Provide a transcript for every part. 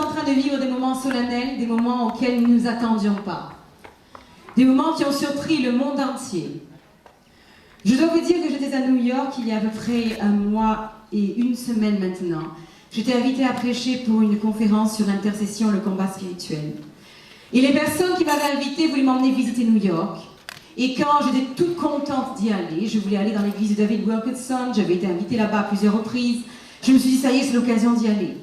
en train de vivre des moments solennels, des moments auxquels nous ne nous attendions pas. Des moments qui ont surpris le monde entier. Je dois vous dire que j'étais à New York il y a à peu près 1 mois et 1 semaine maintenant. J'étais invitée à prêcher pour une conférence sur l'intercession, le combat spirituel. Et les personnes qui m'avaient invitée voulaient m'emmener visiter New York. Et quand j'étais toute contente d'y aller, je voulais aller dans l'église de David Wilkerson, j'avais été invitée là-bas à plusieurs reprises, je me suis dit, ça y est, c'est l'occasion d'y aller.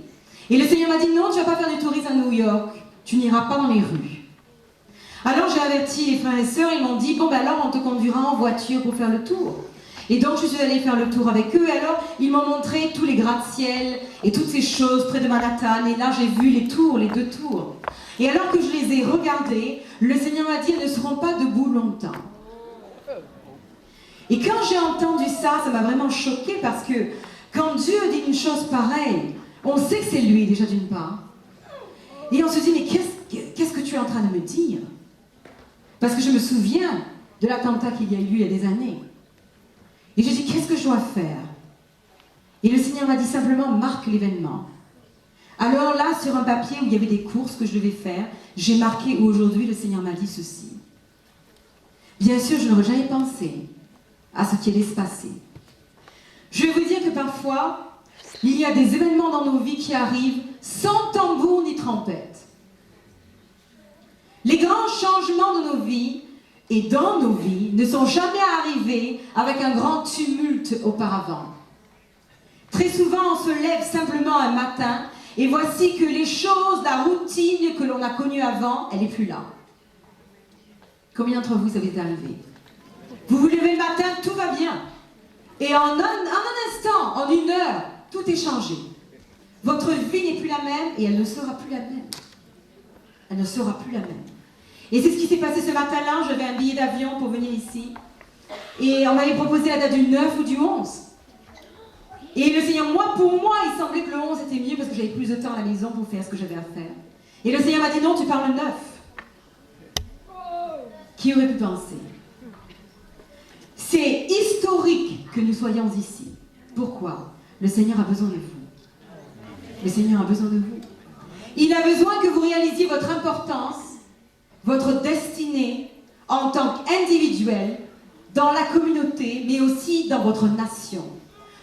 Et le Seigneur m'a dit, non, tu ne vas pas faire du tourisme à New York, tu n'iras pas dans les rues. Alors j'ai averti les frères et sœurs, ils m'ont dit, bon ben alors on te conduira en voiture pour faire le tour. Et donc je suis allée faire le tour avec eux, et alors ils m'ont montré tous les gratte-ciel et toutes ces choses près de Manhattan, et là j'ai vu les tours, les 2 tours. Et alors que je les ai regardés, le Seigneur m'a dit, elles ne seront pas debout longtemps. Et quand j'ai entendu ça, ça m'a vraiment choquée, parce que quand Dieu dit une chose pareille, on sait que c'est lui déjà d'une part. Et on se dit, mais qu'est-ce que tu es en train de me dire? Parce que je me souviens de l'attentat qu'il y a eu il y a des années. Et je dis, qu'est-ce que je dois faire? Et le Seigneur m'a dit simplement, marque l'événement. Alors là, sur un papier où il y avait des courses que je devais faire, j'ai marqué où aujourd'hui le Seigneur m'a dit ceci. Bien sûr, je n'aurais jamais pensé à ce qui allait se passer. Je vais vous dire que parfois, il y a des événements dans nos vies qui arrivent sans tambour ni trompette. Les grands changements de nos vies et dans nos vies ne sont jamais arrivés avec un grand tumulte auparavant. Très souvent, on se lève simplement un matin et voici que les choses, la routine que l'on a connue avant, elle n'est plus là. Combien d'entre vous ça vous est arrivé? Vous vous levez le matin, tout va bien. Et en un instant, en 1 heure, tout est changé. Votre vie n'est plus la même et elle ne sera plus la même. Elle ne sera plus la même. Et c'est ce qui s'est passé ce matin-là. J'avais un billet d'avion pour venir ici. Et on m'avait proposé la date du 9 ou du 11. Et le Seigneur, pour moi, il semblait que le 11 était mieux parce que j'avais plus de temps à la maison pour faire ce que j'avais à faire. Et le Seigneur m'a dit, non, tu parles le 9. Qui aurait pu penser? C'est historique que nous soyons ici. Pourquoi? Le Seigneur a besoin de vous. Le Seigneur a besoin de vous. Il a besoin que vous réalisiez votre importance, votre destinée en tant qu'individuel, dans la communauté, mais aussi dans votre nation.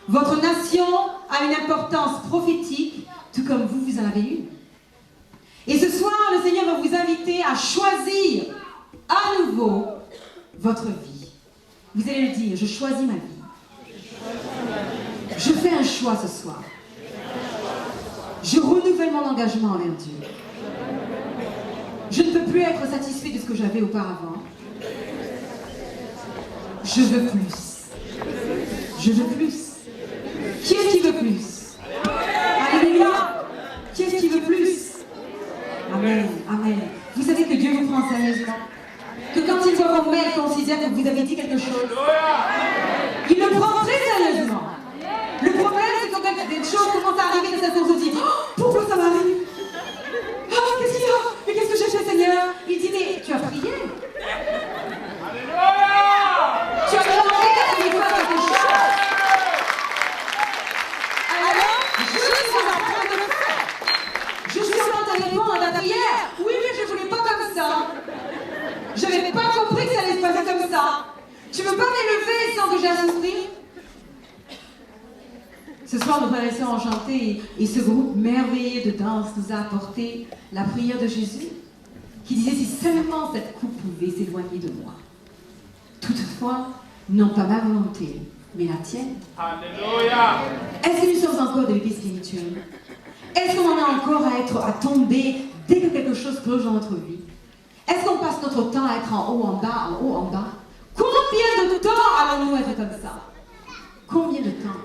Votre nation a une importance prophétique, tout comme vous en avez une. Et ce soir, le Seigneur va vous inviter à choisir à nouveau votre vie. Vous allez le dire, je choisis ma vie. Je fais un choix ce soir. Je renouvelle mon engagement envers Dieu. Je ne peux plus être satisfait de ce que j'avais auparavant. Je veux plus. Je veux plus. Qui est-ce qui veut plus? Alléluia. Qui est-ce qui veut plus? Amen. Amen. Vous savez que Dieu vous prend sérieusement. Que quand il voit vos mails, il considère que vous avez dit quelque chose. Il le prend très sérieusement. Le problème, c'est que quand des choses commencent à arriver de cette façon, on se dit, oh, pourquoi ça m'arrive? Ah, qu'est-ce qu'il y a? Mais qu'est-ce que j'ai fait, Seigneur? Il dit, mais tu as prié. Tu as demandé à Dieu quelque chose. Alors, je suis en train de le faire. Je suis en train de répondre à ta prière. Oui, mais je ne voulais pas comme ça. Je n'avais pas compris que ça allait se passer comme ça. Tu ne peux pas m'élever sans que j'ai à souffrir? Ce soir, nos frères et sœurs ont chanté et ce groupe merveilleux de danse nous a apporté la prière de Jésus qui disait si seulement cette coupe pouvait s'éloigner de moi. Toutefois, non pas ma volonté, mais la tienne. Alléluia. Est-ce que nous sommes encore des bébés spirituels? Est-ce qu'on en a encore à tomber dès que quelque chose cloche dans notre vie? Est-ce qu'on passe notre temps à être en haut, en bas, en haut, en bas? Combien de temps allons-nous être comme ça? Combien de temps?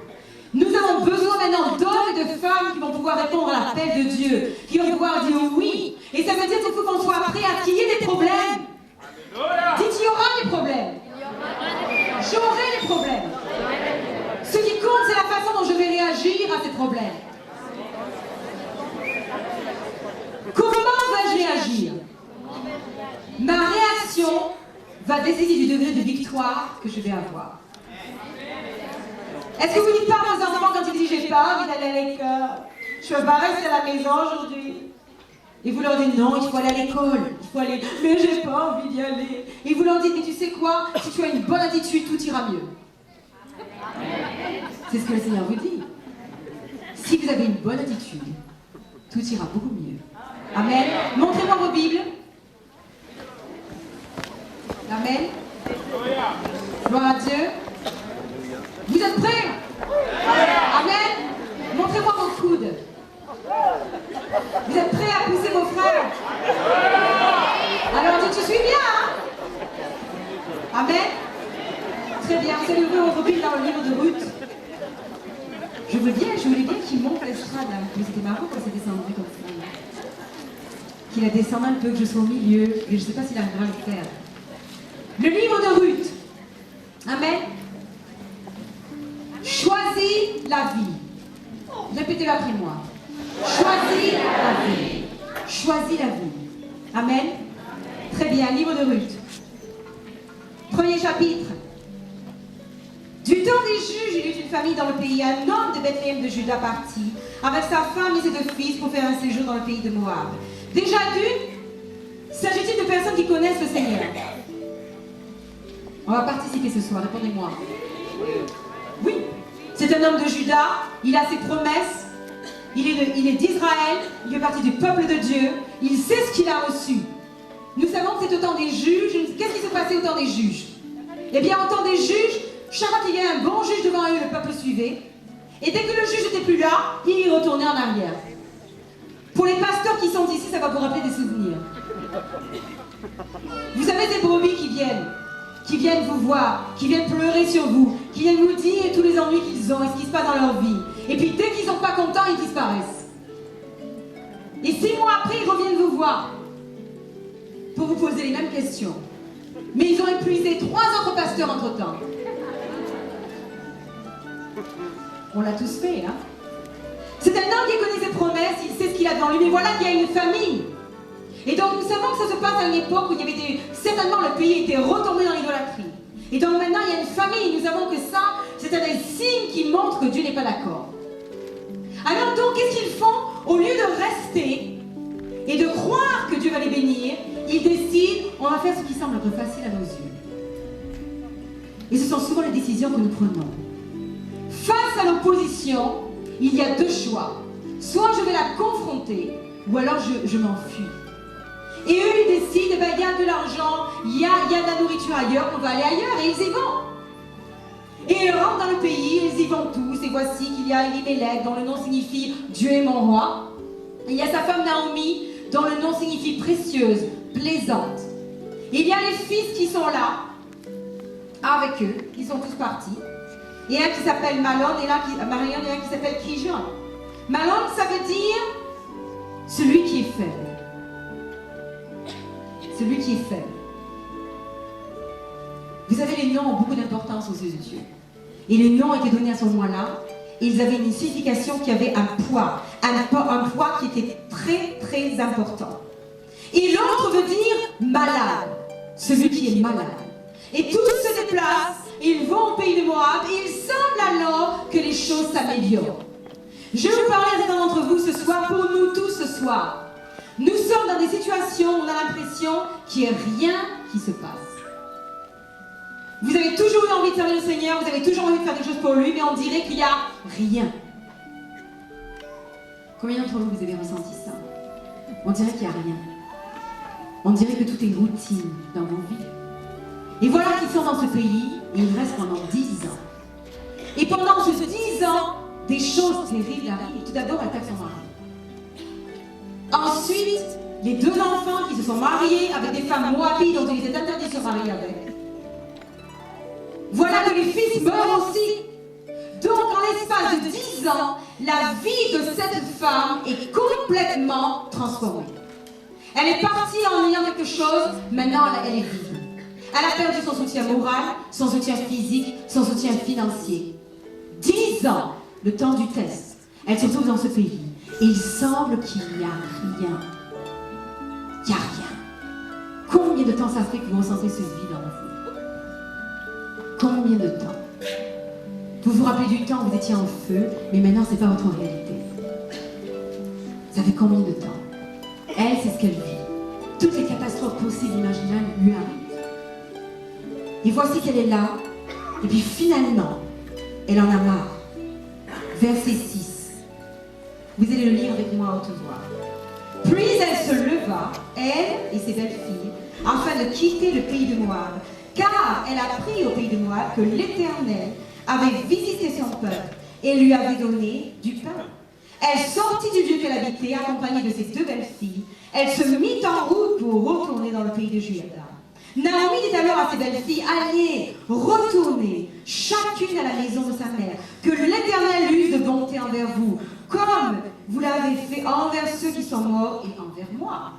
Nous avons besoin maintenant d'hommes et de femmes qui vont pouvoir répondre à l'appel de Dieu, qui vont pouvoir dire oui. Et ça veut dire qu'il faut qu'on soit prêt à qu'il y ait des problèmes. Dites, il y aura des problèmes. J'aurai des problèmes. Ce qui compte, c'est la façon dont je vais réagir à ces problèmes. Comment vais-je réagir? Ma réaction va décider du degré de victoire que je vais avoir. Est-ce que vous dites pas à vos enfants quand ils disent j'ai pas envie d'aller à l'école, je veux pas rester à la maison aujourd'hui, Et vous leur dites non, il faut aller à l'école, il faut aller, mais j'ai pas envie d'y aller. Et vous leur dites, mais tu sais quoi, si tu as une bonne attitude, tout ira mieux. C'est ce que le Seigneur vous dit. Si vous avez une bonne attitude, tout ira beaucoup mieux. Amen. Montrez-moi vos Bibles. Amen. Gloire à Dieu. Vous êtes prêts? Amen. Montrez-moi vos coudes. Vous êtes prêts à pousser vos frères? Alors dites, tu suis bien, hein? Amen. Très bien, vous allez ouvrir votre Bible dans le livre de Ruth. Je voulais bien qu'il monte à l'estrade, là. Mais c'était marrant quand c'est descendu comme ça. Là. Qu'il a descendu un peu, que je sois au milieu, et je ne sais pas s'il arrivera à le faire. Le livre de Ruth. Amen. Choisis la vie. Répétez-le après moi. Choisis la vie. Choisis la vie. Amen. Très bien, livre de Ruth. Premier chapitre. Du temps des juges, il y eut une famille dans le pays. Un homme de Bethléem de Juda partit avec sa femme et ses 2 fils pour faire un séjour dans le pays de Moab. Déjà d'une, s'agit-il de personnes qui connaissent le Seigneur? On va participer ce soir, répondez-moi. Oui. C'est un homme de Juda, il a ses promesses, il est d'Israël, il fait partie du peuple de Dieu, il sait ce qu'il a reçu. Nous savons que c'est au temps des juges. Qu'est-ce qui se passait au temps des juges? Eh bien, au temps des juges, chaque fois qu'il y avait un bon juge devant eux, le peuple suivait. Et dès que le juge n'était plus là, il retournait en arrière. Pour les pasteurs qui sont ici, ça va vous rappeler des souvenirs. Vous avez des brebis qui viennent vous voir, qui viennent pleurer sur vous, qui viennent vous dire tous les ennuis qu'ils ont et ce qui se passe dans leur vie. Et puis dès qu'ils ne sont pas contents, ils disparaissent. Et 6 mois après, ils reviennent vous voir pour vous poser les mêmes questions. Mais ils ont épuisé 3 autres pasteurs entre-temps. On l'a tous fait, hein? C'est un homme qui connaît ses promesses, il sait ce qu'il a devant lui, mais voilà qu'il y a une famine. Et donc nous savons que ça se passe à une époque où il y avait certainement le pays était retombé dans l'idolâtrie. Et donc maintenant il y a une famine, nous savons que ça, c'est un des signes qui montrent que Dieu n'est pas d'accord. Alors donc qu'est-ce qu'ils font? Au lieu de rester et de croire que Dieu va les bénir, ils décident, on va faire ce qui semble être facile à nos yeux. Et ce sont souvent les décisions que nous prenons. Face à l'opposition, il y a 2 choix. Soit je vais la confronter, ou alors je m'enfuis. Et eux, ils décident, ben, il y a de l'argent, il y a de la nourriture ailleurs, on va aller ailleurs, et ils y vont. Et ils rentrent dans le pays, ils y vont tous, et voici qu'il y a Elimelech, dont le nom signifie « Dieu est mon roi ». Il y a sa femme Naomi, dont le nom signifie « précieuse », « plaisante ». Il y a les fils qui sont là, avec eux, ils sont tous partis. Et un qui s'appelle Malon, et Marion, et un qui s'appelle Kijon. Malon, ça veut dire celui qui est faible. Celui qui est faible. Vous savez, les noms ont beaucoup d'importance aux yeux de Dieu. Et les noms étaient donnés à ce moment-là, et ils avaient une signification qui avait un poids qui était très, très important. Et l'autre veut dire malade, celui qui est malade. Et tous se déplacent, ils vont au pays de Moab, et il semble alors que les choses s'améliorent. Je vais vous parler à certains d'entre vous ce soir, pour nous tous ce soir. Nous sommes dans des situations où on a l'impression qu'il n'y a rien qui se passe. Vous avez toujours eu envie de servir le Seigneur, vous avez toujours envie de faire des choses pour lui, mais on dirait qu'il n'y a rien. Combien d'entre vous avez ressenti ça? On dirait qu'il n'y a rien. On dirait que tout est routine dans vos vies. Et voilà qu'ils sont dans ce pays, et ils restent pendant 10 ans. Et pendant ces 10 ans, des choses terribles arrivent. Tout d'abord, elle attaque son mari. Ensuite, les 2 enfants qui se sont mariés avec des femmes moabites dont il était interdit de se marier avec. Voilà que les fils meurent aussi. Donc, en l'espace de 10 ans, la vie de cette femme est complètement transformée. Elle est partie en ayant quelque chose, maintenant elle est vide. Elle a perdu son soutien moral, son soutien physique, son soutien financier. 10 ans, le temps du test. Elle se retrouve dans ce pays. Et il semble qu'il n'y a rien. Il n'y a rien. Combien de temps ça fait que vous ressentez ce vide en vous? Combien de temps? Vous vous rappelez du temps où vous étiez en feu, mais maintenant ce n'est pas votre réalité. Ça fait combien de temps? Elle, c'est ce qu'elle vit. Toutes les catastrophes possibles, imaginables lui arrivent. Et voici qu'elle est là. Et puis finalement, elle en a marre. Verset 6. Vous allez le lire avec moi à haute voix. Puis elle se leva, elle et ses belles-filles, afin de quitter le pays de Moab. Car elle a appris au pays de Moab que l'Éternel avait visité son peuple et lui avait donné du pain. Elle sortit du lieu qu'elle habitait, accompagnée de ses deux belles-filles. Elle se mit en route pour retourner dans le pays de Juda. Naomi dit alors à ses belles-filles, allez, retournez, chacune à la maison de sa mère, que l'Éternel use de bonté envers vous, comme vous l'avez fait envers ceux qui sont morts et envers moi.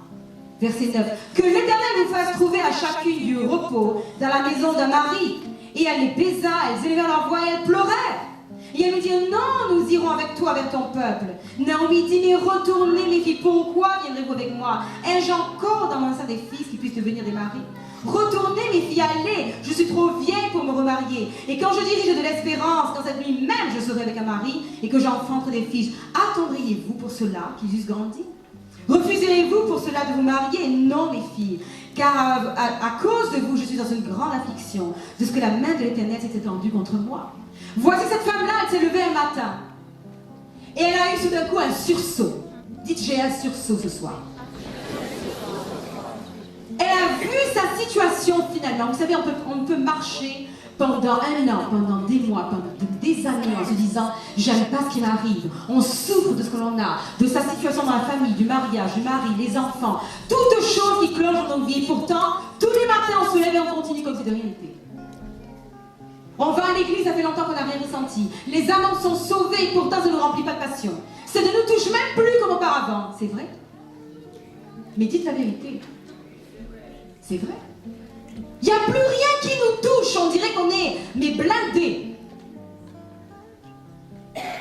Verset 9. Que l'Éternel vous fasse trouver à chacune du repos dans la maison d'un mari. Et elle les baisa, elles élevèrent leur voix et elles pleurèrent. Et elles lui dirent, non, nous irons avec toi, avec ton peuple. Naomi dit, mais retournez mes filles, pourquoi viendrez-vous avec moi? Ai-je encore dans mon sein des fils qui puissent devenir des maris? Retournez mes filles, allez, je suis trop vieille pour me remarier. Et quand je dirai j'ai de l'espérance, quand cette nuit même je serai avec un mari et que j'enfanterai des fils, attendriez-vous pour cela qu'ils eussent grandi? Refuserez-vous pour cela de vous marier? Non, mes filles, car à cause de vous, je suis dans une grande affliction, de ce que la main de l'Éternel s'est étendue contre moi. Voici cette femme-là, elle s'est levée un matin, et elle a eu tout d'un coup un sursaut. Dites, j'ai un sursaut ce soir. Elle a vu sa situation finalement. Vous savez, on peut marcher pendant un an, pendant des mois, pendant des années en se disant « j'aime pas ce qui m'arrive ». On souffre de ce que l'on a, de sa situation dans la famille, du mariage, du mari, les enfants, toutes choses qui clochent dans nos vies. Pourtant, tous les matins on se lève et on continue comme si de rien n'était. On va à l'église, ça fait longtemps qu'on n'a rien ressenti. Les âmes sont sauvées et pourtant ça ne nous remplit pas de passion. Ça ne nous touche même plus comme auparavant. C'est vrai? Mais dites la vérité. C'est vrai. Il n'y a plus rien qui nous touche. On dirait qu'on est mais blindés.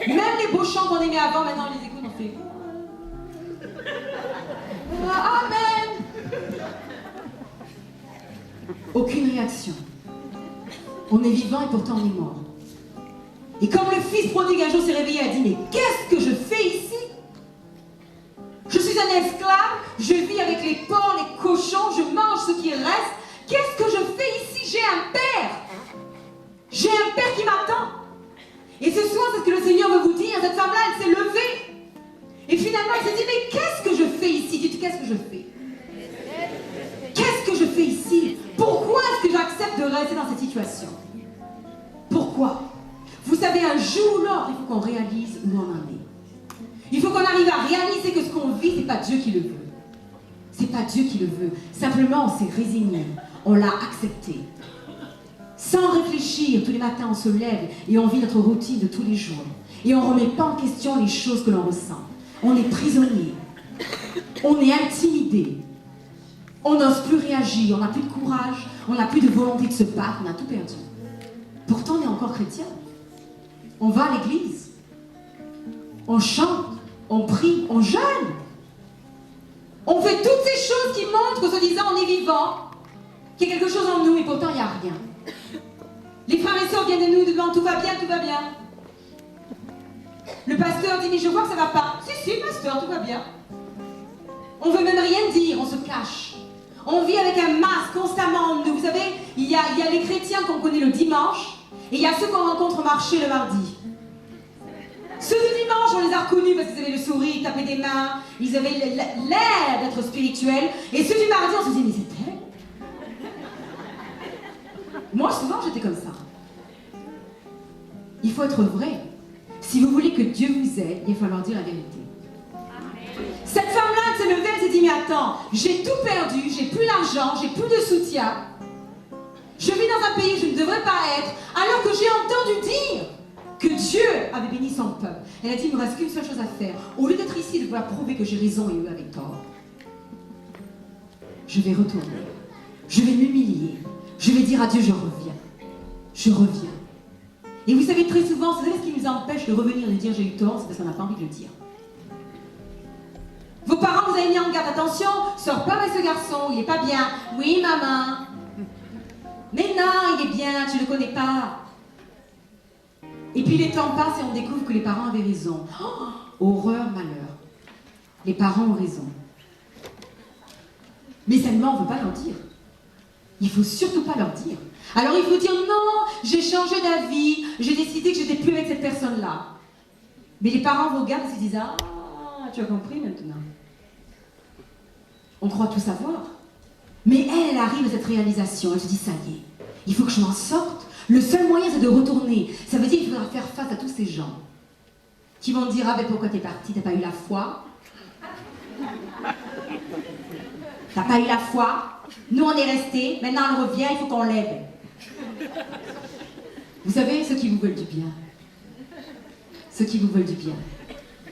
Même les beaux chants qu'on aimait avant, maintenant on les écoute, on fait Amen. Aucune réaction. On est vivant et pourtant on est mort. Et comme le fils prodigue un jour s'est réveillé et a dit, mais qu'est-ce que je fais ici? Je suis un esclave, je vis avec les porcs, les cochons, je mange ce qui reste. Qu'est-ce que je fais ici? J'ai un père. J'ai un père qui m'attend. Et ce soir, c'est ce que le Seigneur veut vous dire. Cette femme-là, elle s'est levée. Et finalement, elle s'est dit, mais qu'est-ce que je fais ici? Dites, qu'est-ce que je fais? Qu'est-ce que je fais ici? Pourquoi est-ce que j'accepte de rester dans cette situation? Pourquoi? Vous savez, un jour ou l'autre, il faut qu'on réalise où on en est. Il faut qu'on arrive à réaliser que ce qu'on vit, c'est pas Dieu qui le veut. C'est pas Dieu qui le veut. Simplement, on s'est résigné. On l'a accepté. Sans réfléchir, tous les matins, on se lève et on vit notre routine de tous les jours. Et on ne remet pas en question les choses que l'on ressent. On est prisonnier. On est intimidé. On n'ose plus réagir. On n'a plus de courage. On n'a plus de volonté de se battre. On a tout perdu. Pourtant, on est encore chrétien. On va à l'église. On chante. On prie. On jeûne. On fait toutes ces choses qui montrent que, se disant, on est vivant, qu'il y a quelque chose en nous, et pourtant, il n'y a rien. Les frères et sœurs viennent de nous demandent, tout va bien, tout va bien. Le pasteur dit, mais je vois que ça ne va pas. Si, pasteur, tout va bien. On ne veut même rien dire, on se cache. On vit avec un masque constamment en nous. Vous savez, il y a les chrétiens qu'on connaît le dimanche, et il y a ceux qu'on rencontre au marché le mardi. Ceux du dimanche, on les a reconnus parce qu'ils avaient le sourire, ils tapaient des mains, ils avaient l'air d'être spirituels. Et ceux du mardi, on se dit, mais c'est elle. Moi, souvent, j'étais comme ça. Il faut être vrai. Si vous voulez que Dieu vous aide, il va falloir dire la vérité. Cette femme-là, elle s'est levée, elle s'est dit, mais attends, j'ai tout perdu, j'ai plus d'argent, j'ai plus de soutien. Je vis dans un pays où je ne devrais pas être, alors que j'ai entendu dire que Dieu avait béni son peuple. Elle a dit, il ne me reste qu'une seule chose à faire. Au lieu d'être ici, de pouvoir prouver que j'ai raison et eux avaient tort, je vais retourner. Je vais m'humilier. Je vais dire à Dieu, je reviens. Je reviens. Et vous savez, très souvent, vous savez ce qui nous empêche de revenir et de dire j'ai eu tort, c'est parce qu'on n'a pas envie de le dire. Vos parents vous avez mis en garde, attention, sors pas avec ce garçon, il n'est pas bien. Oui, maman. Mais non, il est bien, tu ne le connais pas. Et puis les temps passent et on découvre que les parents avaient raison. Oh, horreur, malheur. Les parents ont raison. Mais seulement, on ne veut pas leur dire. Il ne faut surtout pas leur dire. Alors il faut dire non, j'ai changé d'avis, j'ai décidé que je n'étais plus avec cette personne-là. Mais les parents vous regardent et se disent ah, tu as compris maintenant. On croit tout savoir. Mais elle arrive à cette réalisation, elle se dit ça y est, il faut que je m'en sorte. Le seul moyen c'est de retourner. Ça veut dire qu'il faudra faire face à tous ces gens qui vont dire ah ben pourquoi t'es parti, t'as pas eu la foi. T'as pas eu la foi. Nous on est restés, maintenant elle revient, il faut qu'on l'aide. Vous savez, ceux qui vous veulent du bien. Ceux qui vous veulent du bien.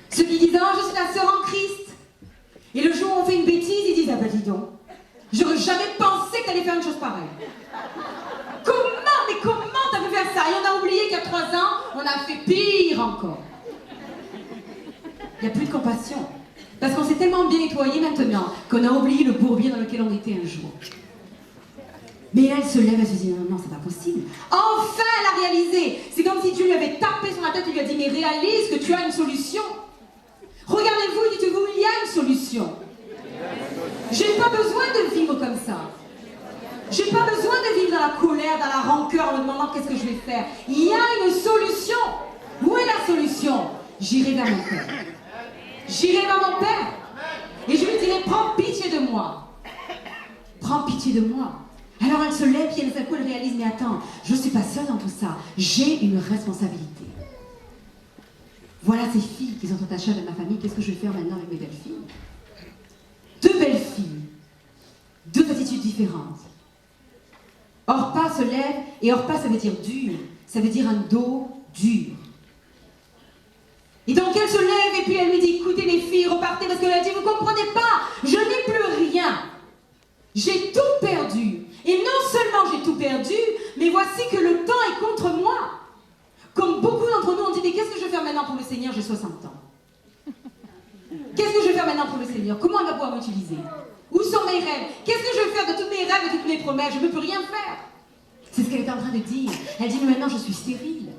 Ceux qui disent oh je suis la sœur en Christ. Et le jour où on fait une bêtise, ils disent ah ben dis donc. J'aurais jamais pensé que t'allais faire une chose pareille. Mais comment t'as pu faire ça? Et on a oublié qu'il y a 3 ans, on a fait pire encore. Il n'y a plus de compassion. Parce qu'on s'est tellement bien nettoyé maintenant qu'on a oublié le bourbier dans lequel on était un jour. Mais elle se lève, elle se dit non, c'est pas possible. Enfin, elle a réalisé. C'est comme si tu lui avais tapé sur la tête et lui as dit mais réalise que tu as une solution. Regardez-vous et dites-vous, il y a une solution. J'ai pas besoin de vivre comme ça. J'ai pas besoin de vivre dans la colère, dans la rancœur en me demandant qu'est-ce que je vais faire. Il y a une solution. Où est la solution? J'irai vers mon Père. J'irai vers mon Père. Et je lui dirai, prends pitié de moi. Prends pitié de moi. Alors elle se lève et d'un coup elle réalise, mais attends, je ne suis pas seule dans tout ça. J'ai une responsabilité. Voilà ces filles qui sont attachées avec ma famille. Qu'est-ce que je vais faire maintenant avec mes belles filles? 2 belles filles. 2 attitudes différentes. Orpa se lève, et Orpa ça veut dire dur, ça veut dire un dos dur. Et donc elle se lève et puis elle lui dit, écoutez les filles, repartez, parce qu'elle a dit, vous ne comprenez pas, je n'ai plus rien. J'ai tout perdu. Et non seulement j'ai tout perdu, mais voici que le temps est contre moi. Comme beaucoup d'entre nous, on dit, mais qu'est-ce que je vais faire maintenant pour le Seigneur? J'ai 60 ans. Qu'est-ce que je vais faire maintenant pour le Seigneur? Comment elle va pouvoir m'utiliser? Où sont mes rêves? Qu'est-ce que je vais faire de tous mes rêves et de toutes mes promesses? Je ne peux rien faire. C'est ce qu'elle est en train de dire. Elle dit, mais maintenant je suis stérile.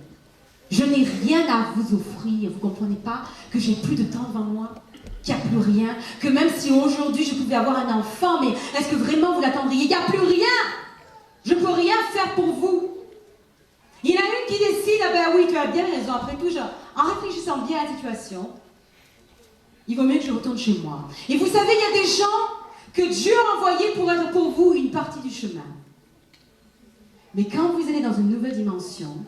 Je n'ai rien à vous offrir. Vous ne comprenez pas que j'ai plus de temps devant moi? Qu'il n'y a plus rien? Que même si aujourd'hui je pouvais avoir un enfant, mais est-ce que vraiment vous l'attendriez? Il n'y a plus rien. Je ne peux rien faire pour vous. Il y en a une qui décide, ah ben oui, tu as bien raison. Après tout, en réfléchissant bien à la situation, il vaut mieux que je retourne chez moi. Et vous savez, il y a des gens que Dieu a envoyés pour être pour vous une partie du chemin. Mais quand vous allez dans une nouvelle dimension,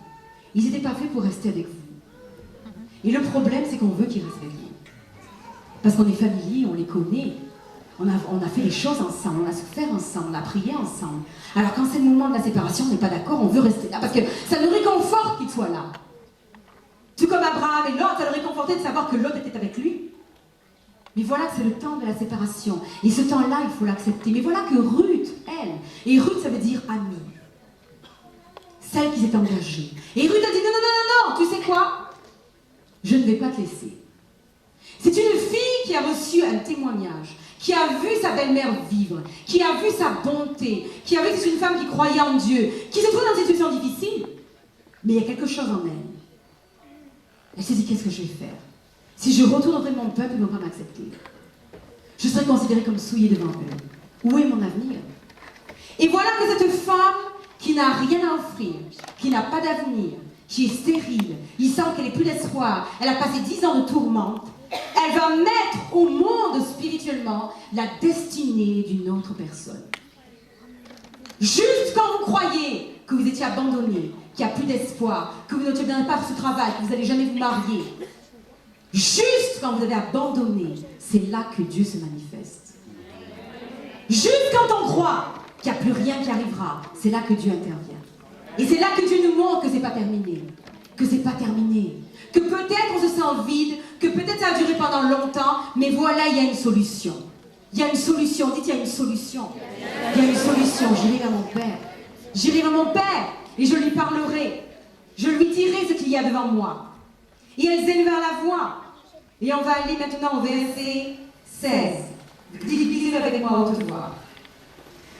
ils n'étaient pas faits pour rester avec vous. Et le problème, c'est qu'on veut qu'ils restent avec vous. Parce qu'on est familier, on les connaît. On a fait les choses ensemble, on a souffert ensemble, on a prié ensemble. Alors quand c'est le moment de la séparation, on n'est pas d'accord, on veut rester là. Parce que ça nous réconforte qu'ils soient là. Tout comme Abraham et Lot, ça le réconfortait de savoir que Lot était avec lui. Mais voilà que c'est le temps de la séparation. Et ce temps-là, il faut l'accepter. Mais voilà que Ruth, elle, et Ruth, ça veut dire amie. Celle qui s'est engagée. Et Ruth a dit, non, non, non, non, non, tu sais quoi? Je ne vais pas te laisser. C'est une fille qui a reçu un témoignage, qui a vu sa belle-mère vivre, qui a vu sa bonté, qui a vu que c'est une femme qui croyait en Dieu, qui se trouve dans une situation difficile. Mais il y a quelque chose en elle. Elle s'est dit, qu'est-ce que je vais faire? Si je retourne auprès de mon peuple, ils ne vont pas m'accepter. Je serai considérée comme souillée devant eux. Où est mon avenir? Et voilà que cette femme qui n'a rien à offrir, qui n'a pas d'avenir, qui est stérile, il semble qu'elle n'ait plus d'espoir, elle a passé 10 ans de tourmente, elle va mettre au monde spirituellement la destinée d'une autre personne. Juste quand vous croyez que vous étiez abandonné, qu'il n'y a plus d'espoir, que vous n'obtiendrez pas ce travail, que vous n'allez jamais vous marier, juste quand vous avez abandonné, c'est là que Dieu se manifeste. Juste quand on croit qu'il n'y a plus rien qui arrivera, c'est là que Dieu intervient. Et c'est là que Dieu nous montre que c'est pas terminé. Que c'est pas terminé. Que peut-être on se sent vide, que peut-être ça a duré pendant longtemps, mais voilà, il y a une solution. Il y a une solution. Dites, il y a une solution. Il y a une solution. J'irai vers mon Père. J'irai vers mon Père et je lui parlerai. Je lui dirai ce qu'il y a devant moi. Et elles élevèrent la voix. Et on va aller maintenant au verset 16. Dites avec moi à haute voix.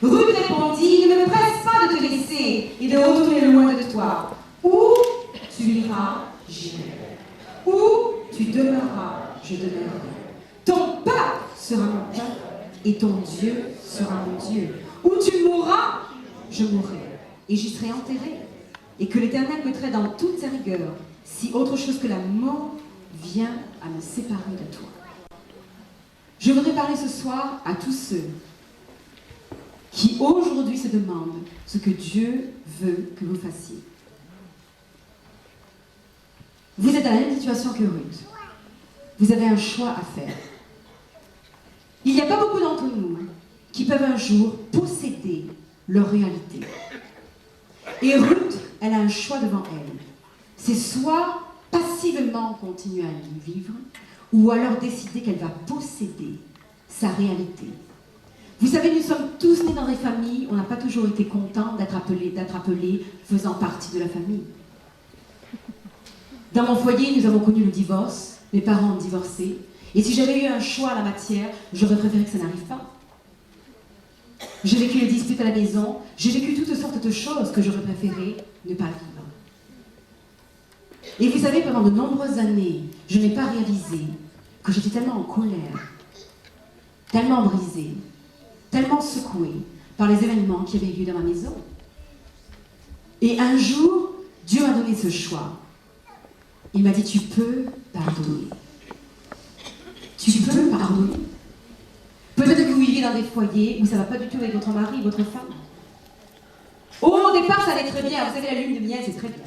Ruth répondit, ne me presse pas de te laisser et de retourner loin de toi. Où tu iras, j'irai. Où tu demeureras, je demeurerai. Ton peuple sera mon peuple et ton Dieu sera mon Dieu. Où tu mourras, je mourrai, et j'y serai enterré. Et que l'Éternel me traite dans toute sa rigueur, si autre chose que la mort vient à me séparer de toi. Je voudrais parler ce soir à tous ceux qui aujourd'hui se demandent ce que Dieu veut que vous fassiez. Vous êtes dans la même situation que Ruth. Vous avez un choix à faire. Il n'y a pas beaucoup d'entre nous qui peuvent un jour posséder leur réalité. Et Ruth, elle a un choix devant elle. C'est soit passivement continuer à y vivre, ou alors décider qu'elle va posséder sa réalité. Vous savez, nous sommes tous nés dans des familles, on n'a pas toujours été contents d'être appelés faisant partie de la famille. Dans mon foyer, nous avons connu le divorce, mes parents ont divorcé, et si j'avais eu un choix à la matière, j'aurais préféré que ça n'arrive pas. J'ai vécu les disputes à la maison, j'ai vécu toutes sortes de choses que j'aurais préféré ne pas vivre. Et vous savez, pendant de nombreuses années, je n'ai pas réalisé que j'étais tellement en colère, tellement brisée, tellement secouée par les événements qui avaient lieu dans ma maison. Et un jour, Dieu m'a donné ce choix. Il m'a dit, tu peux pardonner. Tu peux pardonner. Peut-être que vous vivez dans des foyers où ça ne va pas du tout avec votre mari, votre femme. Oh, au départ, ça allait très bien. Vous savez, la lune de miel, c'est très bien.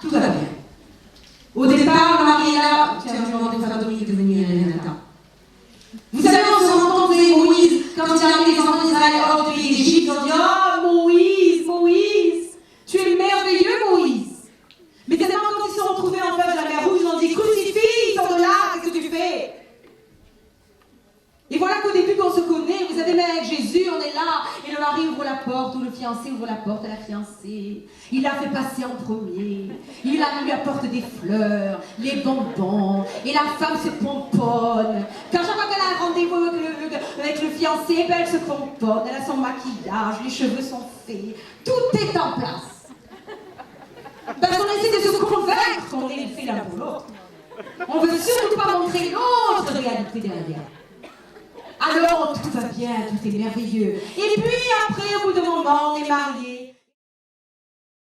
Tout va bien. Au départ, le mari est là. Tiens, je vais demander au frère Dominique de venir Nathan. Vous savez, on se rend compte de Moïse, quand il a mis les enfants d'Israël hors du pays d'Égypte, ils ont dit, oh, Moïse, tu es merveilleux, Moïse. Mais tellement quand ils se sont retrouvés en face de la mer Rouge, ils ont dit, crucifix, sors de là, qu'est-ce que tu fais? Et voilà qu'au début, quand on se connaît, vous savez, même avec Jésus, on est là, et le mari ouvre la porte, ou le fiancé ouvre la porte à la fiancée. Il l'a fait passer en premier. Il lui apporte des fleurs, les bonbons, et la femme se pomponne. Quand chaque fois qu'elle a un rendez-vous avec le fiancé, ben elle se pomponne, elle a son maquillage, les cheveux sont faits, tout est en place. Parce qu'on essaie de se convaincre qu'on est fait l'un pour l'autre. On ne veut surtout pas montrer l'autre réalité derrière. Alors, tout va bien, tout est merveilleux. Et puis après, au bout d'un moment, on est mariés.